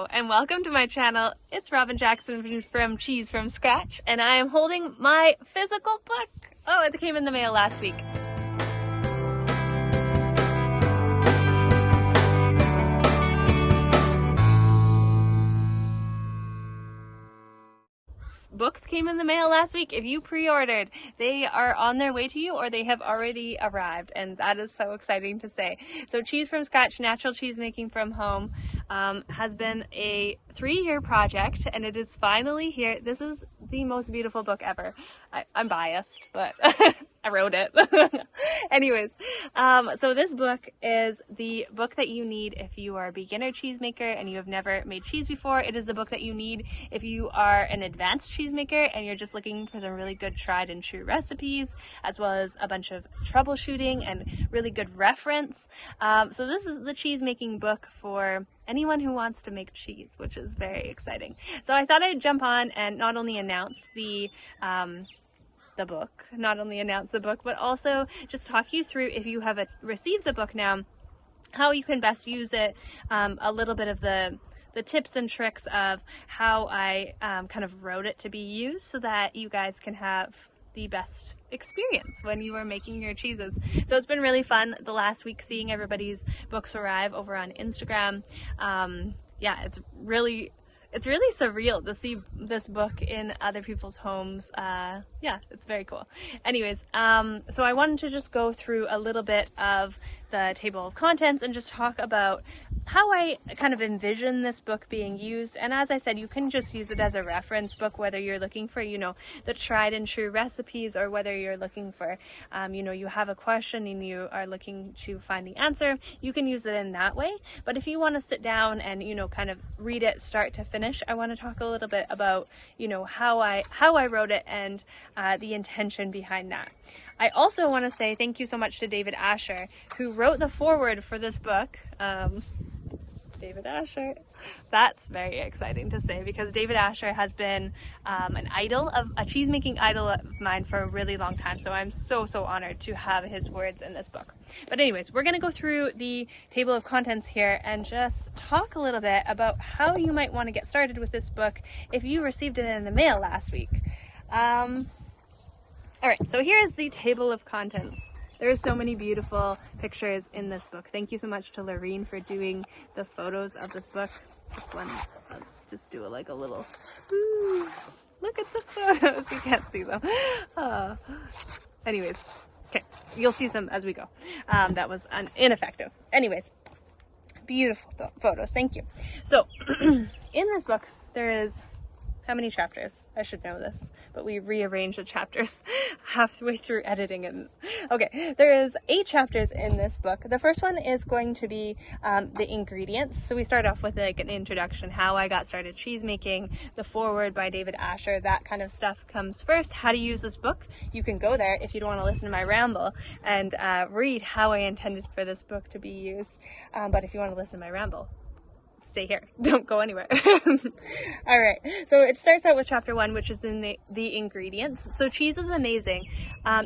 Hello and welcome to my channel. It's Robin Jackson from Cheese from Scratch, and I am holding my physical book. Oh, it came in the mail last week. Books came in the mail last week. If you pre-ordered, they are on their way to you or they have already arrived, and that is so exciting to say. So Cheese from Scratch, Natural Cheese Making from Home has been a 3-year project, and it is finally here. This is the most beautiful book ever. I'm biased, but I wrote it. Anyways, so this book is the book that you need if you are a beginner cheesemaker and you have never made cheese before. It is the book that you need if you are an advanced cheesemaker and you're just looking for some really good tried and true recipes, as well as a bunch of troubleshooting and really good reference. So this is the cheesemaking book for anyone who wants to make cheese, which is very exciting. So I thought I'd jump on and not only announce the book, but also just talk you through, if you have received the book now, how you can best use it, a little bit of the tips and tricks of how I kind of wrote it to be used so that you guys can have the best experience when you are making your cheeses. So it's been really fun the last week seeing everybody's books arrive over on Instagram. Yeah, it's really surreal to see this book in other people's homes. Yeah, it's very cool. Anyways, so I wanted to just go through a little bit of the table of contents and just talk about how I kind of envision this book being used. And as I said, you can just use it as a reference book, whether you're looking for, the tried and true recipes, or whether you're looking for, you have a question and you are looking to find the answer. You can use it in that way. But if you want to sit down and, kind of read it start to finish, I want to talk a little bit about, how I wrote it and the intention behind that. I also want to say thank you so much to David Asher, who wrote the foreword for this book. David Asher. That's very exciting to say, because David Asher has been a cheesemaking idol of mine for a really long time. So I'm so honored to have his words in this book. But anyways, we're going to go through the table of contents here and just talk a little bit about how you might want to get started with this book if you received it in the mail last week. All right, so here is the table of contents. There are so many beautiful pictures in this book. Thank you so much to Lorene for doing the photos of this book. This one, I'll just do like a little, ooh, look at the photos. You can't see them. Anyways, okay, you'll see some as we go. That was ineffective. Anyways, beautiful photos. Thank you. So in this book, there is, how many chapters? I should know this, but we rearranged the chapters halfway through editing it. Okay, there is 8 chapters in this book. The first one is going to be the ingredients. So we start off with like an introduction, how I got started cheese making, the foreword by David Asher, that kind of stuff comes first. How to use this book. You can go there if you don't want to listen to my ramble and read how I intended for this book to be used. But if you want to listen to my ramble, stay here. Don't go anywhere. All right. So it starts out with chapter 1, which is in the ingredients. So cheese is amazing.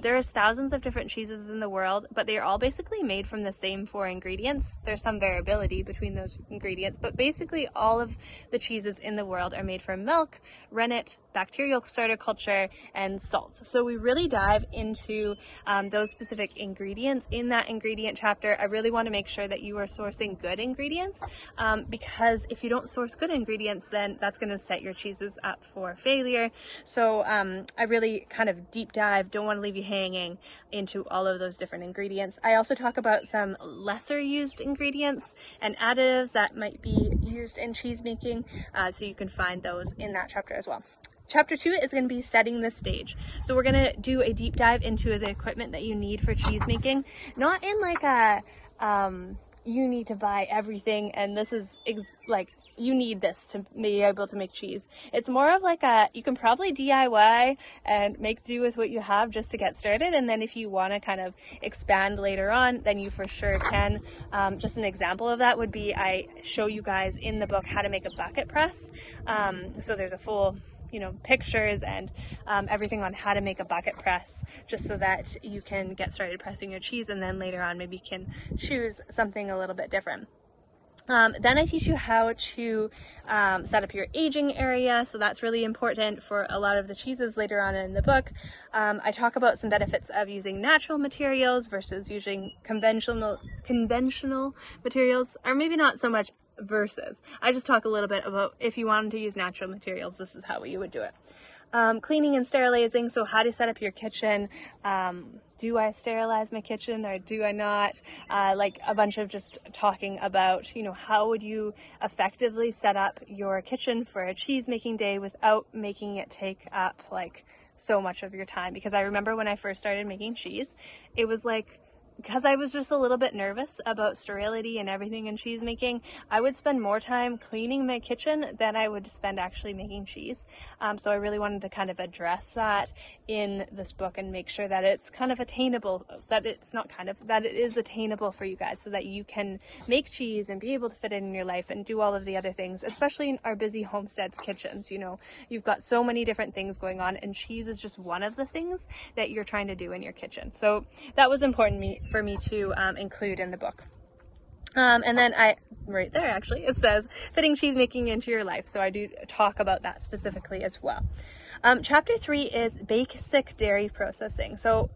There's thousands of different cheeses in the world, but they're all basically made from the same 4 ingredients. There's some variability between those ingredients, but basically all of the cheeses in the world are made from milk, rennet, bacterial starter culture, and salt. So we really dive into those specific ingredients in that ingredient chapter. I really want to make sure that you are sourcing good ingredients, because if you don't source good ingredients, then that's going to set your cheeses up for failure. So I really kind of deep dive, don't want to leave you hanging, into all of those different ingredients. I also talk about some lesser used ingredients and additives that might be used in cheese making, so you can find those in that chapter as well. Chapter 2 is going to be setting the stage. So we're going to do a deep dive into the equipment that you need for cheese making, not in like a you need to buy everything and this is like you need this to be able to make cheese. It's more of like you can probably DIY and make do with what you have just to get started, and then if you want to kind of expand later on, then you for sure can. Just an example of that would be, I show you guys in the book how to make a bucket press. So there's a full pictures and everything on how to make a bucket press, just so that you can get started pressing your cheese, and then later on maybe can choose something a little bit different. Then I teach you how to set up your aging area, so that's really important for a lot of the cheeses later on in the book. I talk about some benefits of using natural materials versus using conventional materials, or maybe not so much versus. I just talk a little bit about if you wanted to use natural materials, this is how you would do it. Cleaning and sterilizing, so how to set up your kitchen. Do I sterilize my kitchen or do I not? Like a bunch of just talking about, how would you effectively set up your kitchen for a cheese making day without making it take up like so much of your time. Because I remember when I first started making cheese, it was like, because I was just a little bit nervous about sterility and everything in cheese making, I would spend more time cleaning my kitchen than I would spend actually making cheese. So I really wanted to kind of address that in this book and make sure that it's kind of attainable, that it is attainable for you guys so that you can make cheese and be able to fit it in your life and do all of the other things, especially in our busy homesteads kitchens. You've got so many different things going on, and cheese is just one of the things that you're trying to do in your kitchen. So that was important for me to include in the book. And then right there actually, it says fitting cheese making into your life. So I do talk about that specifically as well. Chapter 3 is basic dairy processing. So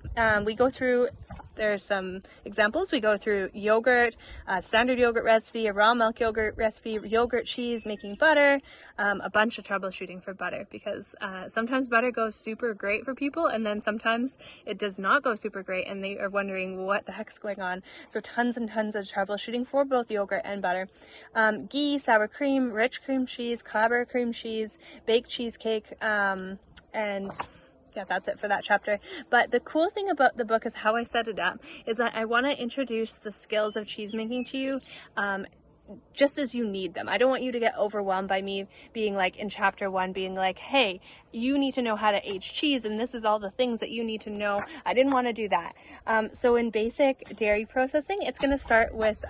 we go through, there's some examples. We go through yogurt, standard yogurt recipe, a raw milk yogurt recipe, yogurt cheese, making butter, a bunch of troubleshooting for butter, because sometimes butter goes super great for people and then sometimes it does not go super great and they are wondering what the heck's going on. So tons and tons of troubleshooting for both yogurt and butter. Ghee, sour cream, rich cream cheese, Clabber cream cheese, baked cheesecake, and yeah, that's it for that chapter. But the cool thing about the book is how I set it up is that I want to introduce the skills of cheese making to you just as you need them. I don't want you to get overwhelmed by me being like in chapter 1 being like, hey, you need to know how to age cheese and this is all the things that you need to know. I didn't want to do that. So in basic dairy processing, it's going to start with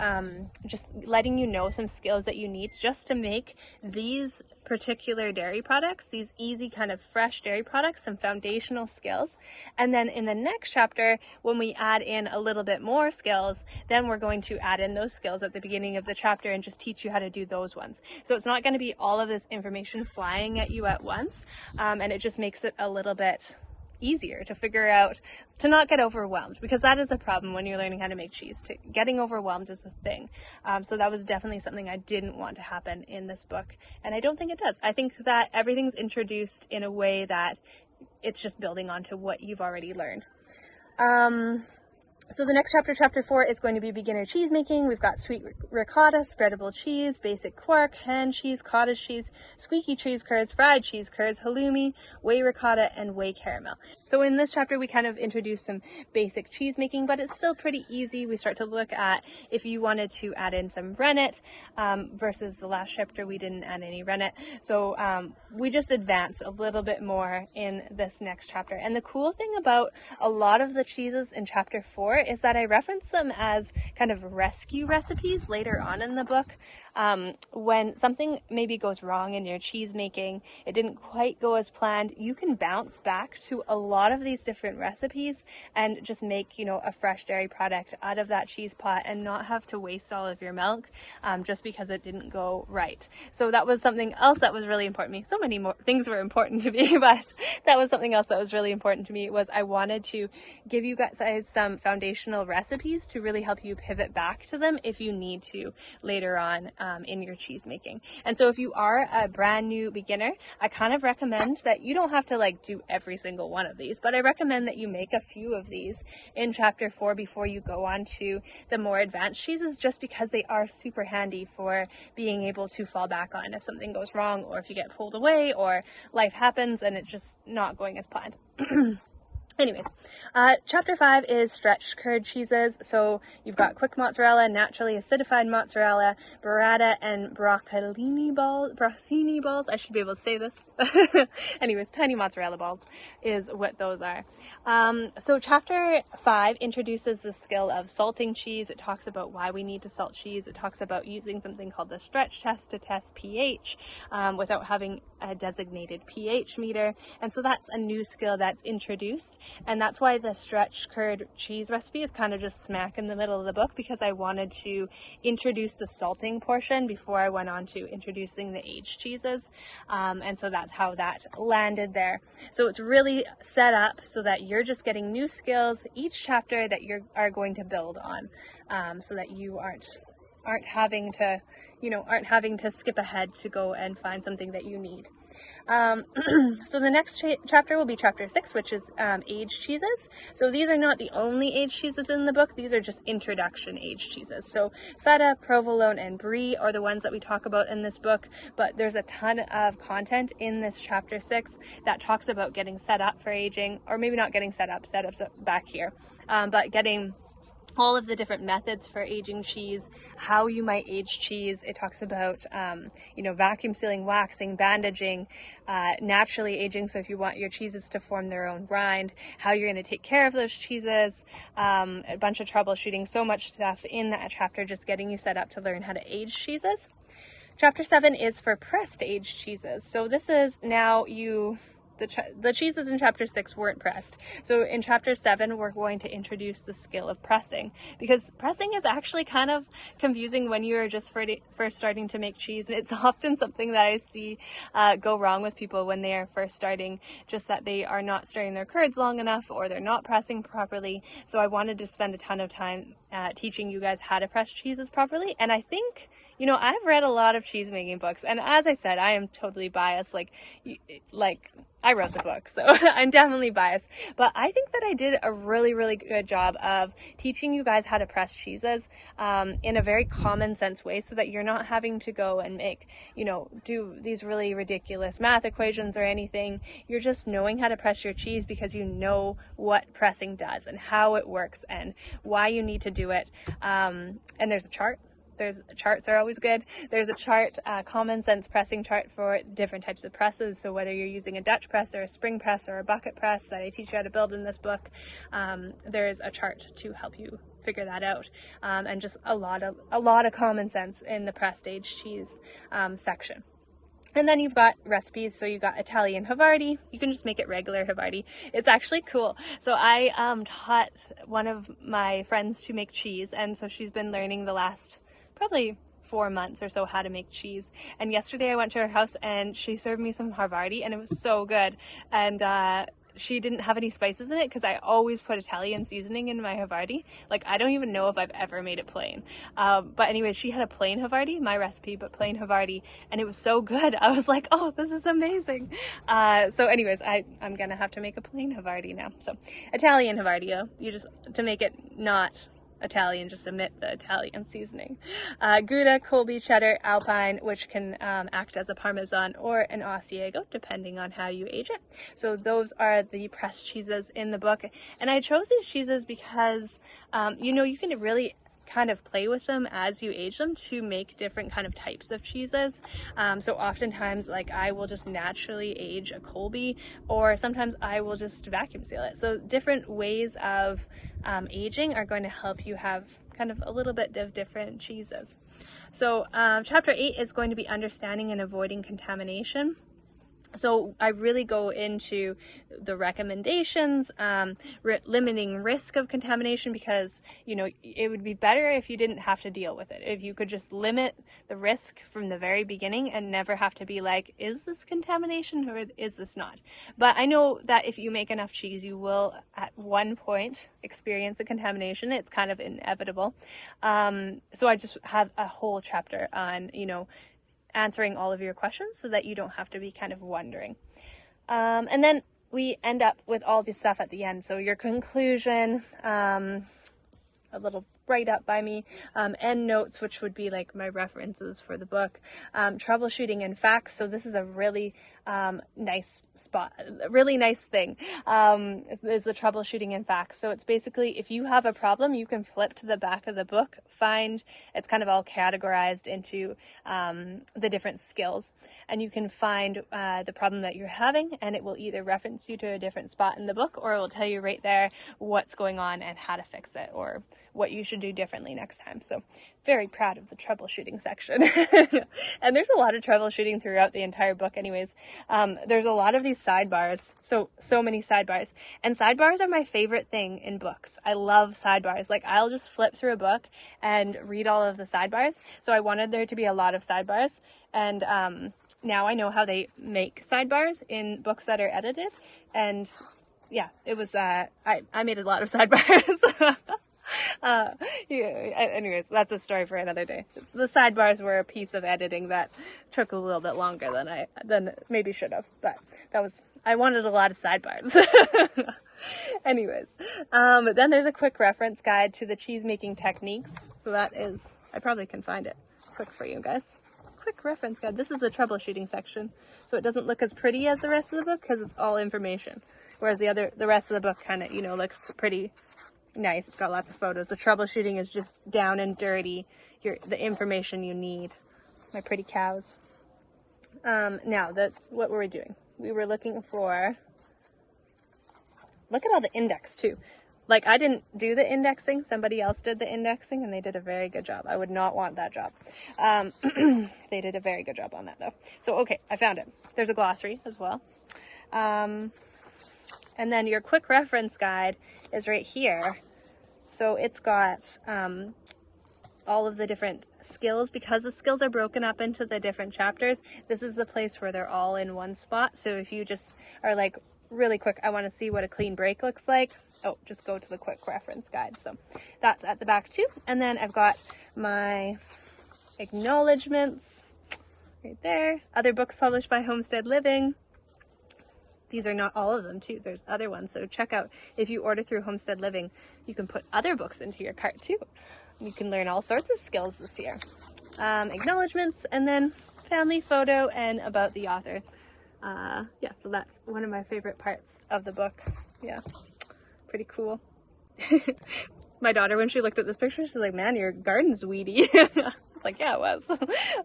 just letting you know some skills that you need just to make these particular dairy products, these easy kind of fresh dairy products, some foundational skills. And then in the next chapter, when we add in a little bit more skills, then we're going to add in those skills at the beginning of the chapter and just teach you how to do those ones. So it's not going to be all of this information flying at you at once. And it just makes it a little bit easier to figure out, to not get overwhelmed, because that is a problem when you're learning how to make cheese. Getting overwhelmed is a thing. So that was definitely something I didn't want to happen in this book, and I don't think it does. I think that everything's introduced in a way that it's just building onto what you've already learned. So the next chapter, chapter 4, is going to be beginner cheese making. We've got sweet ricotta, spreadable cheese, basic quark, hand cheese, cottage cheese, squeaky cheese curds, fried cheese curds, halloumi, whey ricotta, and whey caramel. So in this chapter, we kind of introduce some basic cheese making, but it's still pretty easy. We start to look at if you wanted to add in some rennet, versus the last chapter, we didn't add any rennet. So we just advance a little bit more in this next chapter. And the cool thing about a lot of the cheeses in chapter 4 is that I reference them as kind of rescue recipes later on in the book. When something maybe goes wrong in your cheese making, it didn't quite go as planned, you can bounce back to a lot of these different recipes and just make, a fresh dairy product out of that cheese pot and not have to waste all of your milk just because it didn't go right. So that was something else that was really important to me. So many more things were important to me, but that was something else that was really important to me, was I wanted to give you guys some foundational recipes to really help you pivot back to them if you need to later on in your cheese making. And so if you are a brand new beginner, I kind of recommend that you don't have to do every single one of these, but I recommend that you make a few of these in chapter 4 before you go on to the more advanced cheeses, just because they are super handy for being able to fall back on if something goes wrong, or if you get pulled away, or life happens and it's just not going as planned. Anyways, chapter 5 is stretch curd cheeses. So you've got quick mozzarella, naturally acidified mozzarella, burrata, and broccolini balls. I should be able to say this. Anyways, tiny mozzarella balls is what those are. So chapter 5 introduces the skill of salting cheese. It talks about why we need to salt cheese. It talks about using something called the stretch test to test pH without having a designated pH meter. And so that's a new skill that's introduced. And that's why the stretch curd cheese recipe is kind of just smack in the middle of the book, because I wanted to introduce the salting portion before I went on to introducing the aged cheeses. And so that's how that landed there. So it's really set up so that you're just getting new skills each chapter that you are going to build on, so that you aren't having to skip ahead to go and find something that you need. So the next chapter will be chapter 6, which is aged cheeses. So these are not the only aged cheeses in the book. These are just introduction aged cheeses. So feta, provolone, and brie are the ones that we talk about in this book, but there's a ton of content in this chapter 6 that talks about getting set up for aging, or maybe not getting set up's back here, but getting all of the different methods for aging cheese, how you might age cheese. It talks about, vacuum sealing, waxing, bandaging, naturally aging. So if you want your cheeses to form their own rind, how you're going to take care of those cheeses, a bunch of troubleshooting, so much stuff in that chapter, just getting you set up to learn how to age cheeses. Chapter 7 is for pressed aged cheeses. So this is now the cheeses in chapter 6 weren't pressed. So in chapter 7, we're going to introduce the skill of pressing, because pressing is actually kind of confusing when you're just first starting to make cheese. And it's often something that I see go wrong with people when they are first starting, just that they are not stirring their curds long enough, or they're not pressing properly. So I wanted to spend a ton of time teaching you guys how to press cheeses properly. And I think, I've read a lot of cheese making books, and as I said, I am totally biased. Like I wrote the book, so I'm definitely biased, but I think that I did a really, really good job of teaching you guys how to press cheeses in a very common sense way, so that you're not having to go and make, do these really ridiculous math equations or anything. You're just knowing how to press your cheese because you know what pressing does and how it works and why you need to do it. And there's a chart. Charts are always good. There's a chart, common sense pressing chart for different types of presses. So whether you're using a Dutch press or a spring press or a bucket press that I teach you how to build in this book, there's a chart to help you figure that out. And just a lot of common sense in the pressed aged cheese section. And then you've got recipes. So you've got Italian Havarti. You can just make it regular Havarti. It's actually cool. So I taught one of my friends to make cheese, and so she's been learning the last probably 4 months or so how to make cheese. And yesterday I went to her house and she served me some Havarti, and it was so good. And she didn't have any spices in it, because I always put Italian seasoning in my Havarti. Like, I don't even know if I've ever made it plain. But anyways, she had a plain Havarti, my recipe, but plain Havarti, and it was so good. I was like, oh, this is amazing. So anyways, I'm gonna have to make a plain Havarti now. So Italian Havarti, you just, to make it not Italian, just omit the Italian seasoning. Gouda, Colby, cheddar, Alpine, which can act as a Parmesan or an Asiago, depending on how you age it. So those are the pressed cheeses in the book. And I chose these cheeses because, you can really kind of play with them as you age them to make different kind of types of cheeses. So oftentimes, like, I will just naturally age a Colby, or sometimes I will just vacuum seal it. So different ways of aging are going to help you have kind of a little bit of different cheeses. So chapter 8 is going to be understanding and avoiding contamination. So I really go into the recommendations, limiting risk of contamination, because, it would be better if you didn't have to deal with it. If you could just limit the risk from the very beginning and never have to be like, is this contamination or is this not? But I know that if you make enough cheese, you will at one point experience a contamination. It's kind of inevitable. So I just have a whole chapter on, answering all of your questions so that you don't have to be kind of wondering. And then we end up with all this stuff at the end. So your conclusion, a little write-up by me, end notes, which would be like my references for the book, troubleshooting and facts. So this is a really nice spot, really nice thing, is the troubleshooting and facts. So it's basically, if you have a problem, you can flip to the back of the book, it's kind of all categorized into the different skills, and you can find the problem that you're having, and it will either reference you to a different spot in the book, or it will tell you right there what's going on and how to fix it, or what you should do differently next time. So very proud of the troubleshooting section. And there's a lot of troubleshooting throughout the entire book anyways. There's a lot of these sidebars, so many sidebars. And sidebars are my favorite thing in books. I love sidebars. Like, I'll just flip through a book and read all of the sidebars. So I wanted there to be a lot of sidebars. And now I know how they make sidebars in books that are edited. And yeah, it was, I made a lot of sidebars. Anyways, that's a story for another day. The sidebars were a piece of editing that took a little bit longer than maybe should have, but I wanted a lot of sidebars. Anyways, then there's a quick reference guide to the cheese making techniques. So that is, I probably can find it quick for you guys. Quick reference guide. This is the troubleshooting section, so it doesn't look as pretty as the rest of the book because it's all information, whereas the rest of the book kind of, looks pretty nice. It's got lots of photos. The troubleshooting is just down and dirty. The information you need. My pretty cows. Now, what were we doing? We were looking for... Look at all the index, too. Like, I didn't do the indexing. Somebody else did the indexing, and they did a very good job. I would not want that job. They did a very good job on that, though. So, okay, I found it. There's a glossary as well. And then your quick reference guide is right here. So it's got all of the different skills. Because the skills are broken up into the different chapters, this is the place where they're all in one spot. So if you just are like, really quick, I want to see what a clean break looks like, just go to the quick reference guide. So that's at the back too. And then I've got my acknowledgements right there. Other books published by Homestead Living. These are not all of them too. There's other ones. So check out, if you order through Homestead Living, you can put other books into your cart too. You can learn all sorts of skills this year. Acknowledgements, and then family photo and about the author. Yeah, so that's one of my favorite parts of the book. Yeah, pretty cool. My daughter, when she looked at this picture, she's like, man, your garden's weedy. I was like, yeah, it was.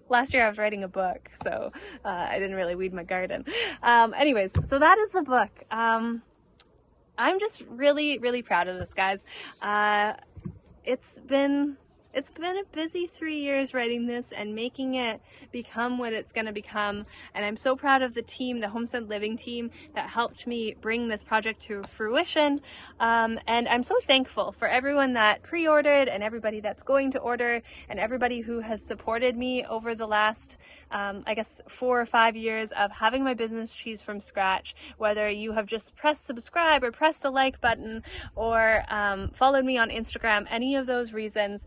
Last year I was writing a book, so I didn't really weed my garden. Anyways, so that is the book. I'm just really, really proud of this, guys. It's been a busy 3 years writing this and making it become what it's going to become. And I'm so proud of the team, the Homestead Living team, that helped me bring this project to fruition. And I'm so thankful for everyone that pre-ordered and everybody that's going to order and everybody who has supported me over the last, I guess, 4 or 5 years of having my business Cheese from Scratch. Whether you have just pressed subscribe or pressed a like button or followed me on Instagram, any of those reasons,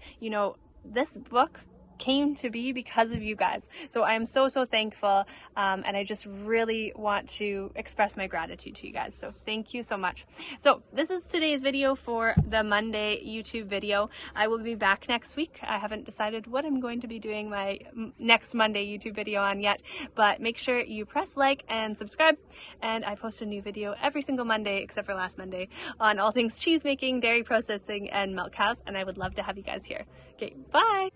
this book came to be because of you guys. So I am so thankful, and I just really want to express my gratitude to you guys. So thank you so much. So this is today's video for the Monday YouTube video. I will be back next week. I haven't decided what I'm going to be doing my next Monday YouTube video on yet, but make sure you press like and subscribe, and I post a new video every single Monday except for last Monday on all things cheese making, dairy processing, and milk cows, and I would love to have you guys here. Okay, bye!